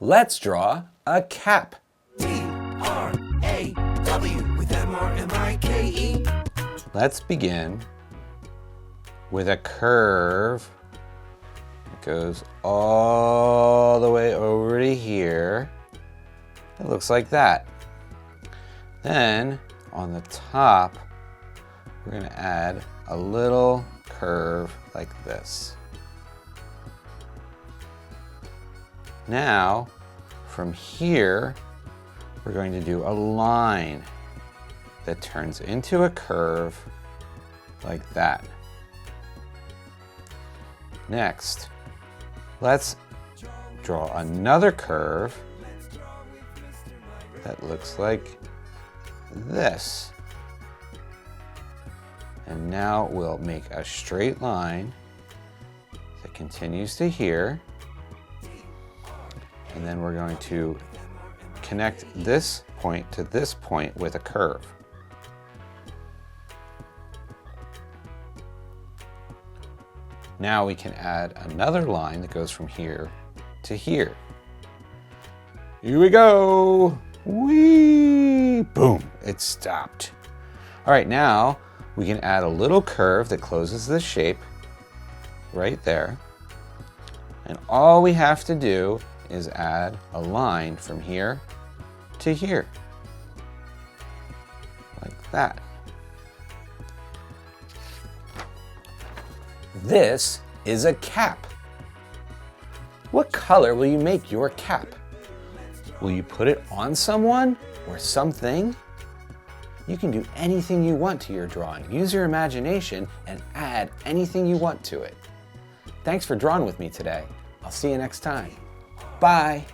Let's draw a cap. D-R-A-W with M-R-M-I-K-E. Let's begin with a curve. It goes all the way over to here. It looks like that. Then on the top, we're going to add a little curve like this. Now, from here, we're going to do a line that turns into a curve like that. Next, let's draw another curve that looks like this. And now we'll make a straight line that continues to here. And then we're going to connect this point to this point with a curve. Now we can add another line that goes from here to here. Here we go. Whee! Boom, it stopped. All right, now we can add a little curve that closes this shape right there. And all we have to do is add a line from here to here, like that. This is a cap. What color will you make your cap? Will you put it on someone or something? You can do anything you want to your drawing. Use your imagination and add anything you want to it. Thanks for drawing with me today. I'll see you next time. Bye.